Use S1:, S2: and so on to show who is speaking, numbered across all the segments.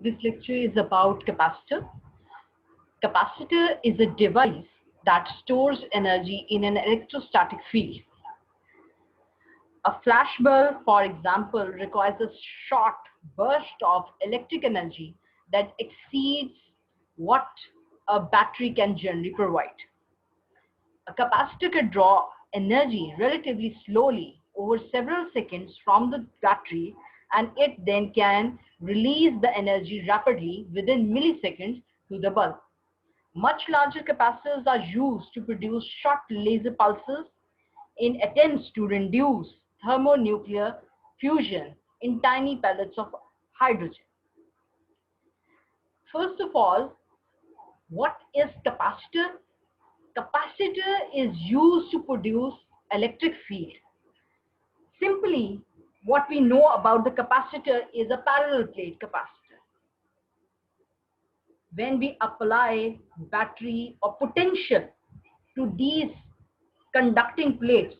S1: This lecture is about capacitor. Capacitor is a device that stores energy in an electrostatic field. A flash bulb, for example, requires a short burst of electric energy that exceeds what a battery can generally provide. A capacitor can draw energy relatively slowly over several seconds from the battery, and it then can release the energy rapidly within milliseconds to the bulb. Much larger capacitors are used to produce short laser pulses in attempts to reduce thermonuclear fusion in tiny pellets of hydrogen. First of all, what is capacitor? Capacitor is used to produce electric field. Simply, what we know about the capacitor is a parallel plate capacitor. When we apply battery or potential to these conducting plates,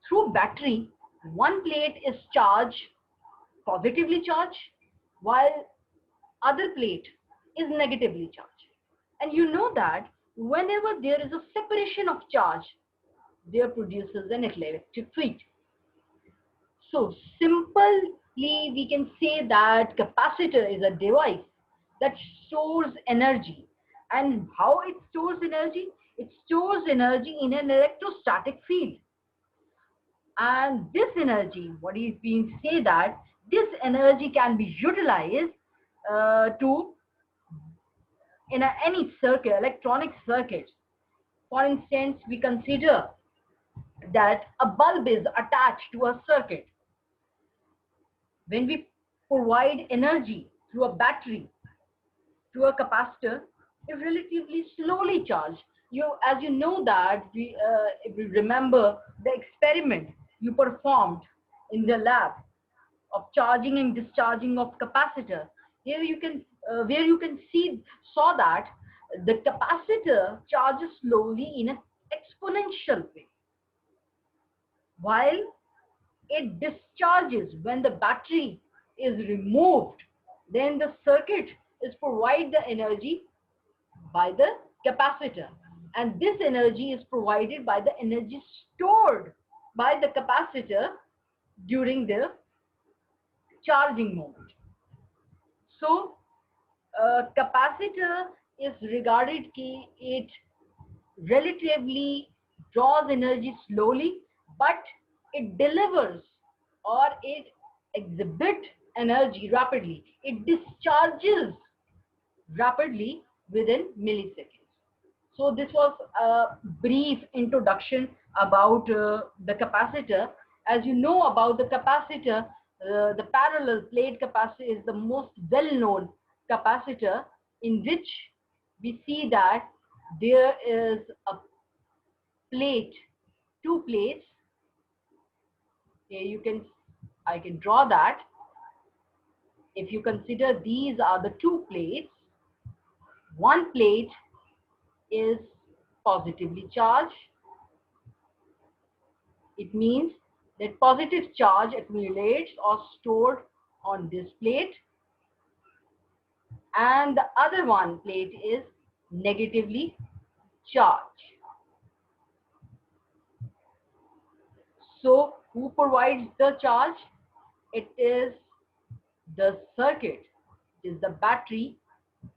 S1: through battery, one plate is charged, positively charged, while other plate is negatively charged. And you know that whenever there is a separation of charge, there produces an electric field. So simply we can say that capacitor is a device that stores energy. And how it stores energy? It stores energy in an electrostatic field. And this energy, what is being said that this energy can be utilized to in any circuit, electronic circuits. For instance, we consider that a bulb is attached to a circuit. When we provide energy through a battery to a capacitor, is relatively slowly charged. As you know that if you remember the experiment you performed in the lab of charging and discharging of capacitor, here you can where you can saw that the capacitor charges slowly in an exponential way, while it discharges when the battery is removed. Then the circuit is provide the energy by the capacitor, and this energy is provided by the energy stored by the capacitor during the charging moment. So capacitor is regarded कि it relatively draws energy slowly, but it delivers or it exhibits energy rapidly. It discharges rapidly within milliseconds. So this was a brief introduction about the capacitor. As you know about the capacitor, the parallel plate capacitor is the most well-known capacitor, in which we see that there is a plate, two plates. Here I can draw that. If you consider these are the two plates, one plate is positively charged. It means that positive charge accumulates or stored on this plate, and the other one plate is negatively charged. So who provides the charge? It is the circuit, it is the battery,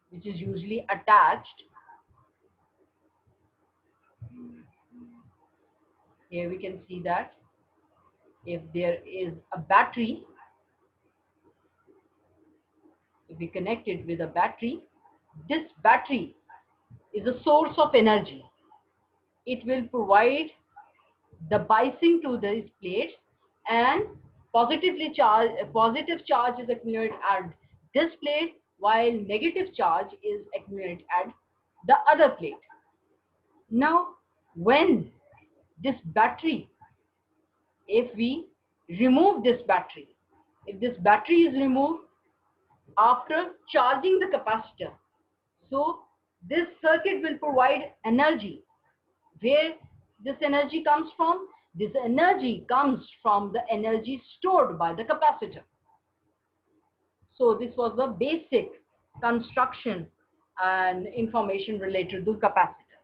S1: which is usually attached. Here we can see that if there is a battery, if we connect it with a battery, this battery is a source of energy. It will provide the biasing to these plates, and positive charge is accumulated at this plate, while negative charge is accumulated at the other plate. Now, when this battery, if we remove this battery, if this battery is removed after charging the capacitor, so this circuit will provide energy. Where this energy comes from? This energy comes from the energy stored by the capacitor. So this was the basic construction and information related to capacitor.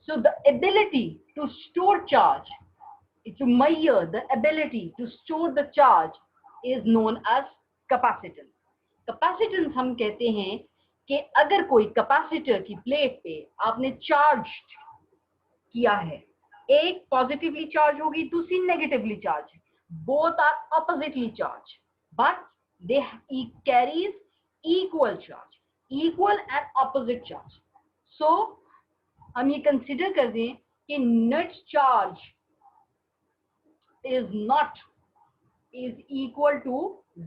S1: So the ability to store charge, to measure the ability to store the charge is known as capacitance. Capacitance हम कहते हैं कि अगर कोई capacitor की plate पे आपने charge किया है, एक पॉजिटिवली चार्ज होगी, दूसरी नेगेटिवली चार्ज है, both are oppositely charged but they carries equal charge, equal and opposite charge. So हम ये कंसिडर कर दें कि net charge is equal to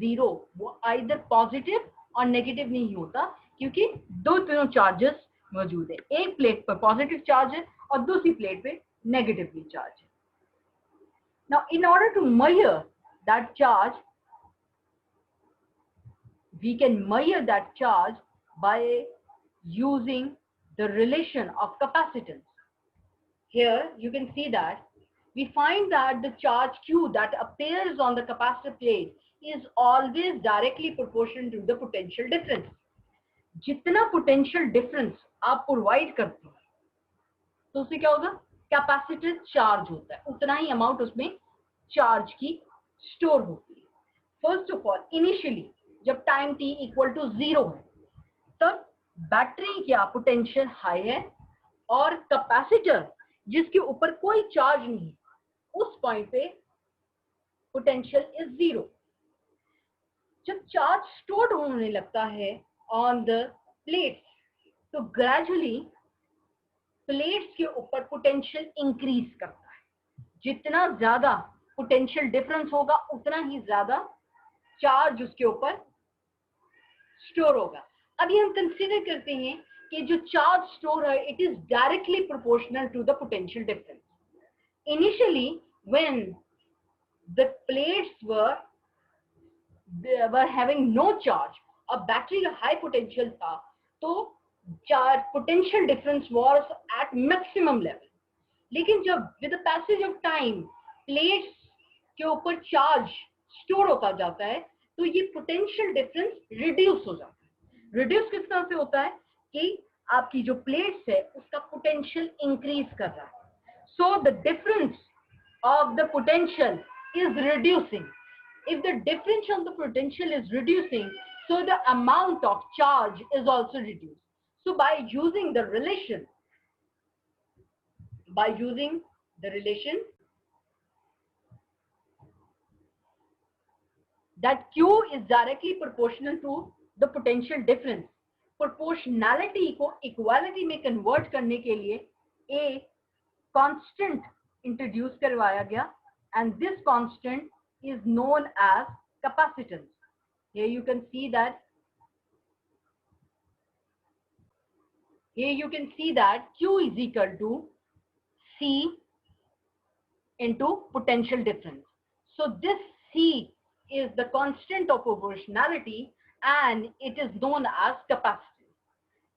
S1: 0. वो either पॉजिटिव और नेगेटिव नहीं होता, क्योंकि दोनों चार्जेस मौजूद है, एक प्लेट पर पॉजिटिव चार्ज है और दूसरी प्लेट पे नेगेटिवली चार्ज है. Now in order to measure that charge, we can measure that charge by using the relation of capacitance. Here you can see that we find that the charge Q that appears on the capacitor plate is always directly proportional to the potential difference. जितना potential difference आप provide करते हैं तो उससे क्या होगा, capacitor charge होता है, उतना ही अमाउंट उसमें चार्ज की स्टोर होती है. फर्स्ट ऑफ ऑल इनिशियली जब टाइम t इक्वल टू 0 है तब बैटरी क्या पोटेंशियल हाई है और कैपेसिटर जिसके ऊपर कोई चार्ज नहीं है उस पॉइंट पे पोटेंशियल इज 0. जब चार्ज स्टोर्ड होने लगता है ऑन द प्लेट्स तो ग्रेजुअली प्लेट्स के ऊपर पोटेंशियल इंक्रीज करता है. जितना ज्यादा पोटेंशियल डिफरेंस होगा उतना ही ज्यादा चार्ज उसके ऊपर स्टोर होगा. अभी हम कंसीडर करते हैं कि जो चार्ज स्टोर है it is directly proportional to the potential difference. Initially when the plates were having no charge और बैटरी का हाई पोटेंशियल था तो charge potential difference was at maximum level. लेकिन जब with the passage of time plates के ऊपर charge store होता जाता है तो ये पोटेंशियल डिफरेंस रिड्यूस हो जाता है. रिड्यूस किस तरह से होता है कि आपकी जो प्लेट्स है उसका पोटेंशियल इंक्रीज कर रहा है. So the difference of the potential is reducing. If the difference of the potential is reducing, so the amount of charge is also reduced. So by using the relation that Q is directly proportional to the potential difference, proportionality को equality में convert करने के लिए a constant introduce करवाया गया and this constant is known as capacitance. Here you can see that Q is equal to C into potential difference. So this C is the constant of proportionality and it is known as capacitance.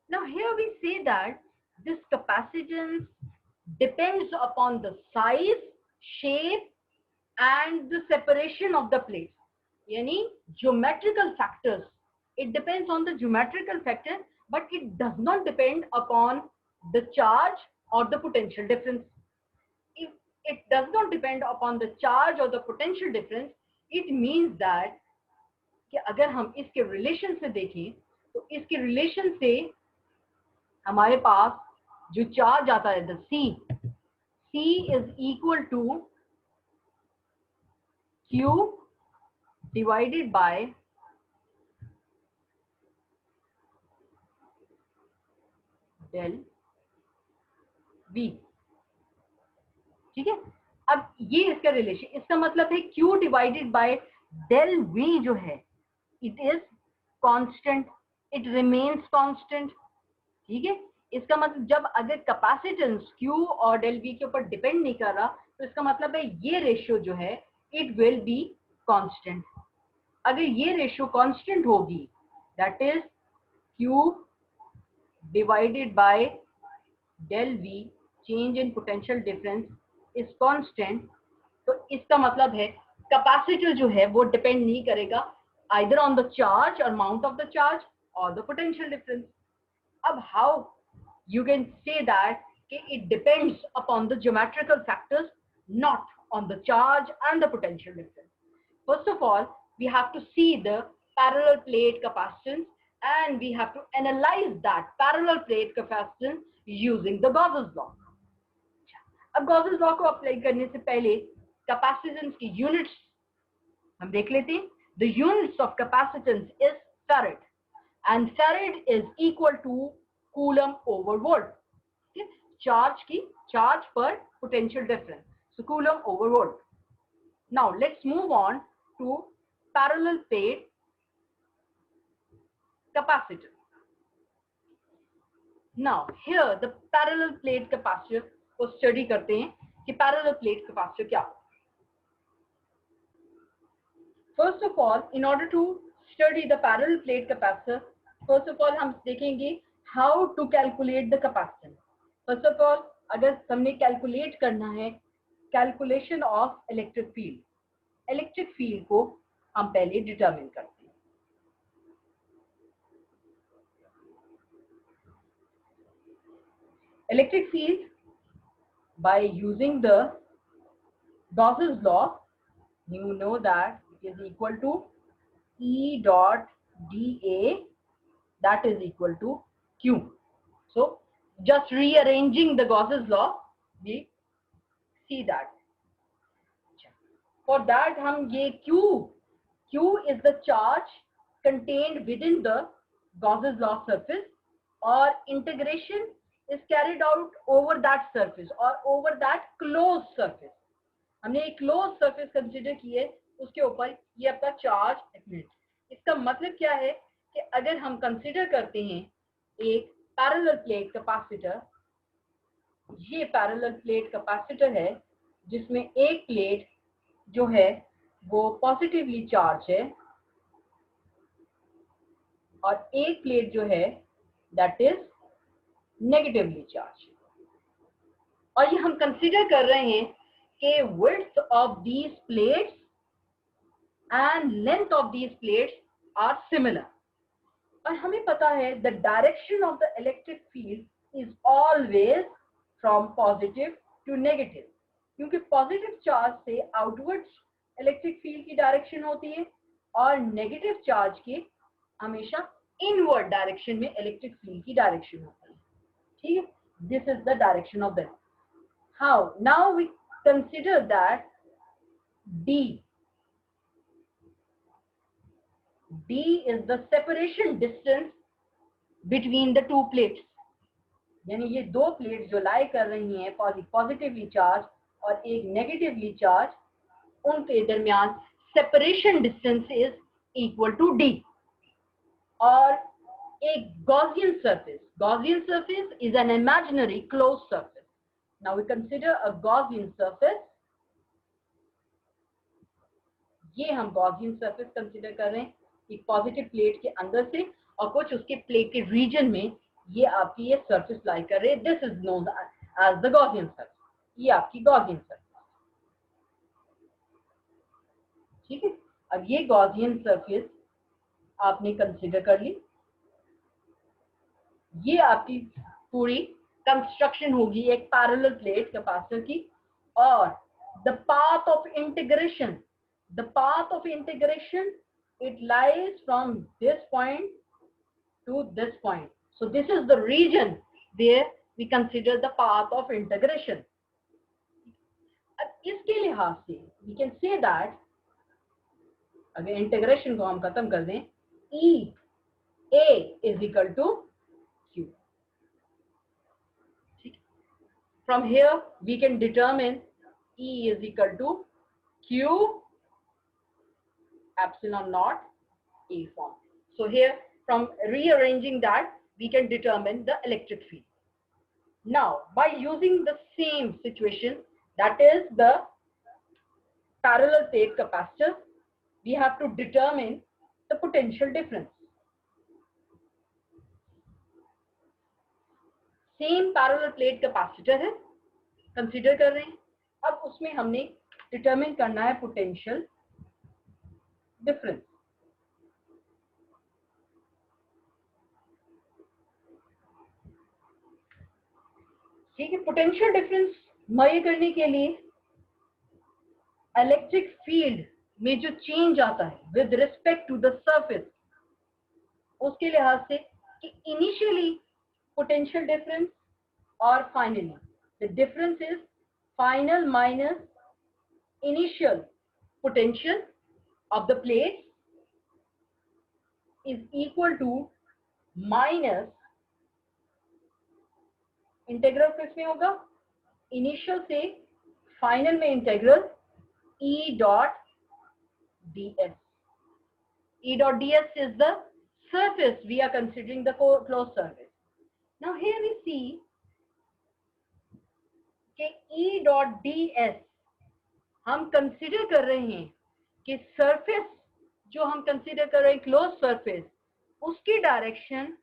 S1: Now here we say that this capacitance depends upon the size, shape and the separation of the plates. Yani geometrical factors, it depends on the geometrical factor but it does not depend upon the charge or the potential difference. If it does not depend upon the charge or the potential difference, it means that कि अगर हम इसके relation से देखें तो इसके relation से हमारे पास जो चार्ज आता है the C is equal to Q divided by del V. ठीक है, अब ये इसका रिलेशन, इसका मतलब है Q divided by del V जो है it is constant, it remains constant. ठीक है, इसका मतलब जब अगर कैपेसिटेंस Q और del V के ऊपर डिपेंड नहीं कर रहा तो इसका मतलब है ये रेशियो जो है it will be constant. अगर ये रेशियो कांस्टेंट होगी that is Q divided by del V change in potential difference is constant, तो इसका मतलब है कैपेसिटर जो है वो डिपेंड नहीं करेगा either on the charge or amount of the charge or the potential difference. Ab how you can say that it depends upon the geometrical factors, not on the charge and the potential difference. First of all, we have to see the parallel plate capacitance and we have to analyze that parallel plate capacitance using the Gauss's law. अब Gauss's law को apply करने से पहले capacitance की units हम देख लेते हैं. The units of capacitance is farad and farad is equal to coulomb over volt. Charge per potential difference. So coulomb over volt. Now let's move on to parallel plate capacitor. Now here the parallel plate capacitor को study करते हैं कि parallel plate capacitor क्या है. First of all, in order to study the parallel plate capacitor, first of all हम देखेंगे how to calculate the capacitance. First of all, अगर हमने calculate करना है calculation of electric field. Electric field को हम पहले determine करते हैं. Electric field by using the Gauss's law, you know that it is equal to E dot dA, that is equal to Q. So just rearranging the Gauss's law, we see that. For that हम ये Q is the charge contained within the Gauss's law surface or integration is carried out over that surface or over that closed surface. हमने एक close surface consider किए, उसके ऊपर ये आपका charge accumulate. इसका मतलब क्या है कि अगर हम कंसीडर करते हैं एक पैरेलल प्लेट कैपेसिटर, ये पैरेलल प्लेट कैपेसिटर है जिसमें एक प्लेट जो है वो पॉजिटिवली चार्ज है और एक प्लेट जो है दैट इज नेगेटिवली चार्ज. और ये हम कंसीडर कर रहे हैं कि width of these plates and length of these plates are similar. और हमें पता है the direction of the electric field is always from positive to negative. क्योंकि पॉजिटिव चार्ज से आउटवर्ड्स इलेक्ट्रिक फील्ड की डायरेक्शन होती है और नेगेटिव चार्ज की हमेशा इनवर्ड डायरेक्शन में इलेक्ट्रिक फील्ड की डायरेक्शन होती है. ठीक है, this is the direction of that. How now we consider that D is the separation distance between the two plates. यानी ये दो प्लेट्स जो लाई कर रही हैं पॉजिटिवली चार्ज और एक नेगेटिवली चार्ज, उनके दरमियान separation distance is equal to D. और एक Gaussian surface is an imaginary closed surface. Now we consider a Gaussian surface. ये हम Gaussian surface consider कर रहे हैं एक पॉजिटिव प्लेट के अंदर से और कुछ उसके प्लेट के रीजन में ये आपकी ये सरफेस लाई कर रहे हैं. This is known as the Gaussian surface. ये आपकी Gaussian surface. ठीक है, अब ये Gaussian surface आपने कंसिडर कर ली. ये आपकी पूरी कंस्ट्रक्शन होगी एक पैरेलल प्लेट कैपेसिटर की. और the path of integration it lies from this point to this point. So this is the region where we consider the path of integration. अब इसके लिहाज से we can say that अगर integration को हम खत्म कर दें, EA is equal to Q. From here we can determine E is equal to Q epsilon naught A form. So here from rearranging that we can determine the electric field. Now by using the same situation, that is the parallel plate capacitor, we have to determine the potential difference. Same parallel plate capacitor है, consider कर रहे हैं. अब उसमें हमने determine करना है potential difference. ठीक है, पोटेंशियल डिफरेंस मुहैया करने के लिए इलेक्ट्रिक फील्ड में जो चेंज आता है with respect to the surface, उसके लिहाज से कि इनिशियली पोटेंशियल डिफरेंस और finally the difference is final minus initial potential of the plate is equal to minus integral किसमें होगा, इनिशियल से फाइनल में integral E dot ds. E dot ds is the surface we are considering, the closed surface. Now here we see कि E dot ds हम consider कर रहे हैं कि सरफेस जो हम कंसिडर कर रहे हैं क्लोज सरफेस, उसकी direction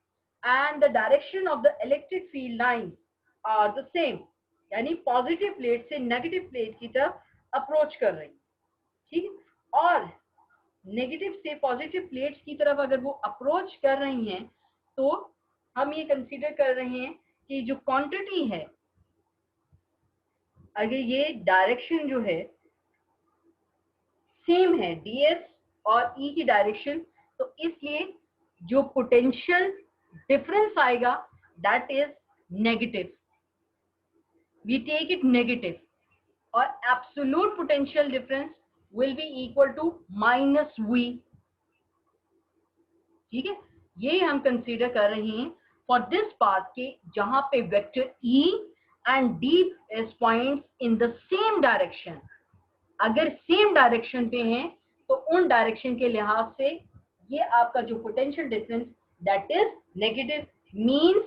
S1: and the direction of the electric field line are the same, यानी पॉजिटिव प्लेट से नेगेटिव प्लेट की तरफ अप्रोच कर रही है, ठीक, और नेगेटिव से पॉजिटिव प्लेट्स की तरफ अगर वो अप्रोच कर रही हैं तो हम ये कंसीडर कर रहे हैं कि जो क्वांटिटी है, अगर ये डायरेक्शन जो है सेम है ds और E की डायरेक्शन, तो इसलिए जो पोटेंशियल डिफरेंस आएगा that is negative, we take it negative, और absolute potential difference will be equal to minus v, ठीक है। ये हम कंसीडर कर रहे हैं फॉर दिस पाथ के जहां पे vector E and D is points in the same direction, अगर सेम डायरेक्शन पे हैं तो उन डायरेक्शन के लिहाज से ये आपका जो potential difference that is negative, means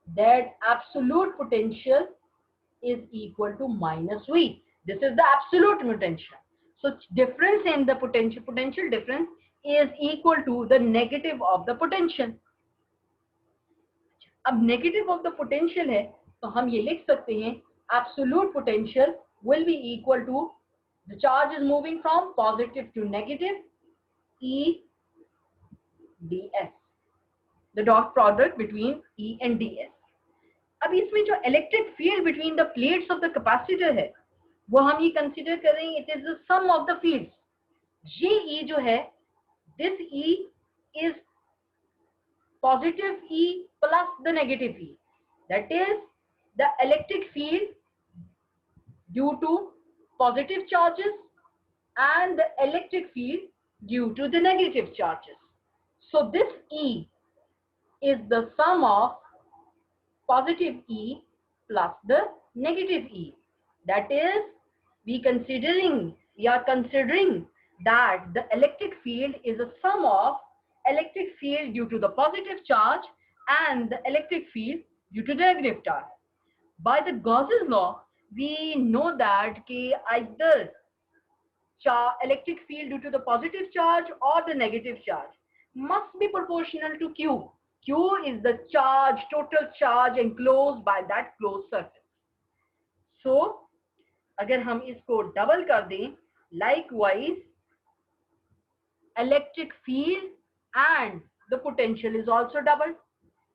S1: that absolute potential is equal to minus v. This is the absolute potential. So difference in the potential difference is equal to the negative of the potential. अब negative of the potential है तो हम ये लिख सकते हैं absolute potential will be equal to the charge is moving from positive to negative E ds, the dot product between E and ds. अब इसमें जो electric field between the plates of the capacitor है वो हम ये consider कर रहे हैं, it is the sum of the fields. ये E जो है, this E is positive E plus the negative E, that is the electric field due to positive charges and the electric field due to the negative charges. So this E is the sum of positive E plus the negative E. That is, we are considering that the electric field is a sum of electric field due to the positive charge and the electric field due to the negative charge. By the Gauss's law, we know that either electric field due to the positive charge or the negative charge must be proportional to Q. Q is the charge, total charge enclosed by that closed surface. So, अगर हम इसको double कर दें, likewise, electric field and the potential is also double.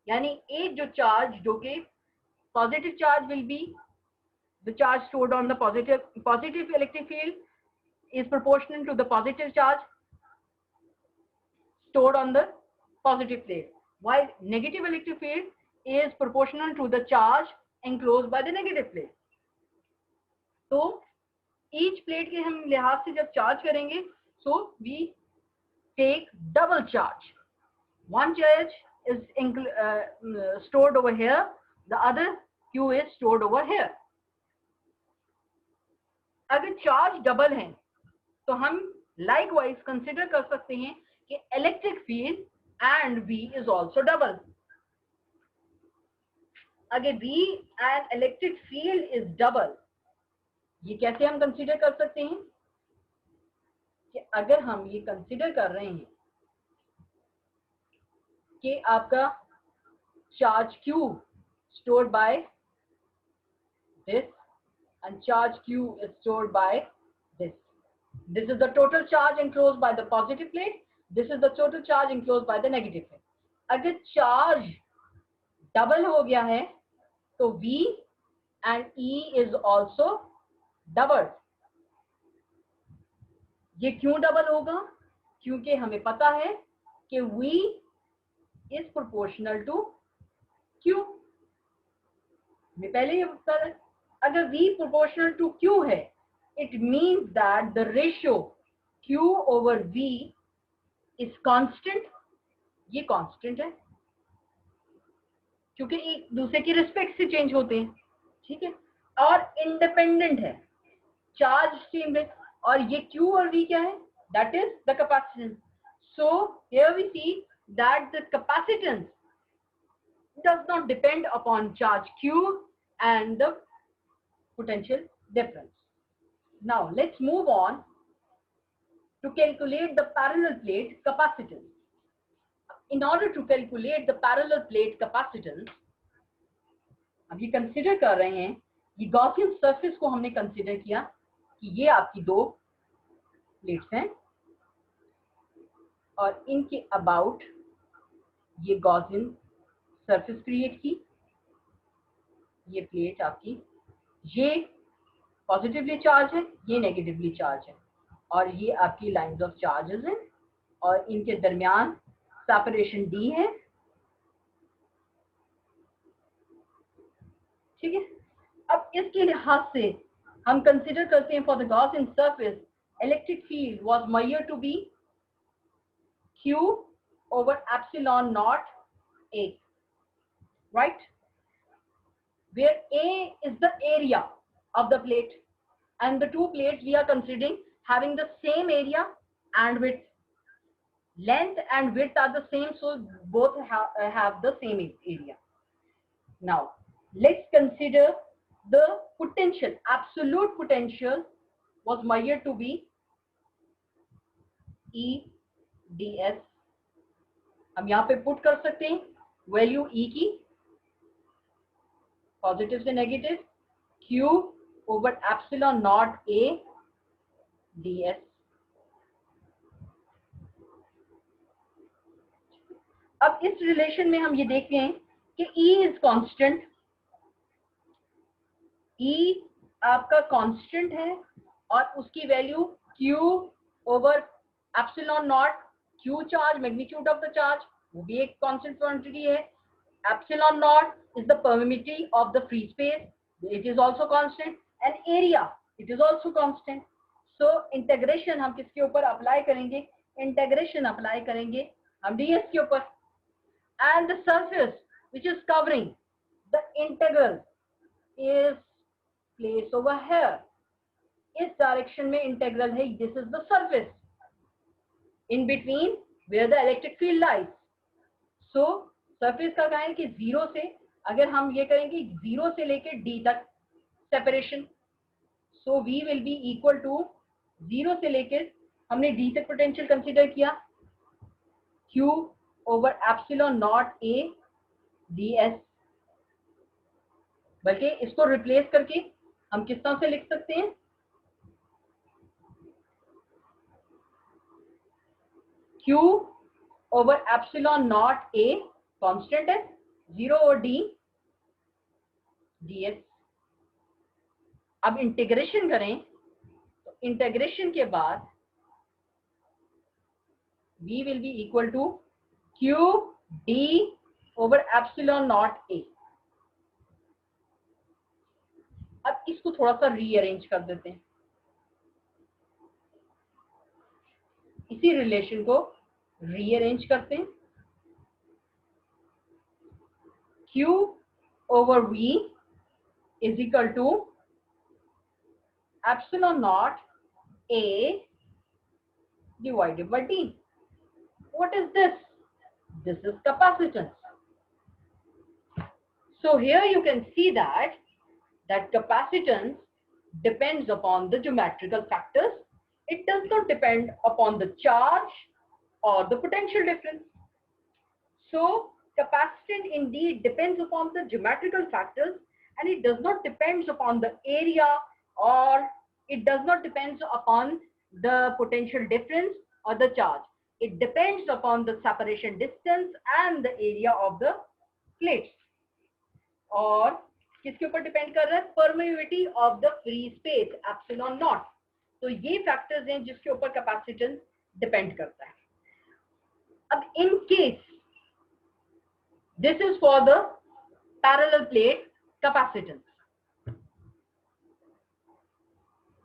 S1: यानी एक जो charge जो कि positive charge will be the charge stored on the positive electric field is proportional to the positive charge stored on the positive plate, while negative electric field is proportional to the charge enclosed by the negative plate. तो each plate के हम लिहाज से जब charge करेंगे, so we take double charge. One charge is stored over here, the other Q is stored over here. अगर charge double है तो हम likewise consider कर सकते हैं कि electric field and V is also double. अगर V and electric field is double, ये कैसे हम consider कर सकते हैं कि अगर हम ये consider कर रहे हैं कि आपका charge Q stored by this and charge Q is stored by this. This is the total charge enclosed by the positive plate. This is the total charge enclosed by the negative plate. अगर charge double हो गया है तो V and E is also double. ये क्यों double होगा? क्योंकि हमें पता है कि V is proportional to Q. मैं पहले ये बता रहा, अगर V proportional to Q है, it means that the ratio Q over V is constant. ये कांस्टेंट है क्योंकि एक दूसरे की रिस्पेक्ट से चेंज होते हैं, ठीक है, और इंडिपेंडेंट है चार्ज स्ट्रीम में। और ये Q और V क्या है? That is the capacitance. So here we see that the capacitance does not depend upon charge Q and the potential difference. Now let's move on to calculate the parallel plate capacitance. In order to calculate the parallel plate capacitance, अब ये consider कर रहे हैं, ये Gaussian surface को हमने consider किया कि ये आपकी दो प्लेट्स हैं और इनके अबाउट ये गॉसियन सरफेस क्रिएट की। ये प्लेट आपकी, ये पॉजिटिवली चार्ज है, ये नेगेटिवली चार्ज है, और ये आपकी लाइंस ऑफ चार्जेस हैं और इनके दरमियान सेपरेशन D है, ठीक है। अब इसके लिहाज से हम कंसिडर करते हैं for the Gaussian surface electric field was measured to be Q over epsilon naught A, right, where A is the area of the plate and the two plates we are considering having the same area and width. Length and width are the same, so both have the same area. Now let's consider the potential. Absolute potential was measured to be E ds. हम यहाँ पे put कर सकते हैं value E की, positive से negative, Q over epsilon not A ds. अब इस रिलेशन में हम ये देखते हैं कि E इज कांस्टेंट, E आपका कांस्टेंट है और उसकी value Q over epsilon not, Q charge, magnitude of the charge, वो भी एक कांस्टेंट क्वांटिटी है। Epsilon not is the permittivity of the free space, it is also constant, and area it is also constant. So integration हम किसके ऊपर apply करेंगे? Integration apply करेंगे हम ds के ऊपर, and the surface which is covering the integral is placed over here. इस direction में इंटीग्रल है, this is the surface in between where the electric field lies. So surface का क्या है कि जीरो से, अगर हम ये करेंगे जीरो से लेकर D तक separation, so V will be equal to zero से लेकर, हमने D तक पोटेंशियल कंसीडर किया, Q over epsilon not A ds, बल्कि इसको रिप्लेस करके हम किस तरह से लिख सकते हैं? Q over epsilon not A constant है, जीरो और D ds. अब इंटीग्रेशन करें तो इंटीग्रेशन के बाद V will be equal to Q D over epsilon naught A. अब इसको थोड़ा सा रीअरेंज कर देते हैं, इसी रिलेशन को रीअरेंज करते हैं। Q over V is equal to epsilon naught A divided by D. What is this? This is capacitance. So here you can see that capacitance depends upon the geometrical factors. It does not depend upon the charge or the potential difference. So capacitance indeed depends upon the geometrical factors, and it does not depend upon the area, or it does not depend upon the potential difference or the charge. It depends upon the separation distance and the area of the plates. और किसके ऊपर depend कर रहा है? Permeability of the free space epsilon not. तो ये factors हैं जिसके ऊपर कैपेसिटेंस डिपेंड करता है। अब in case this is for the parallel plate capacitance,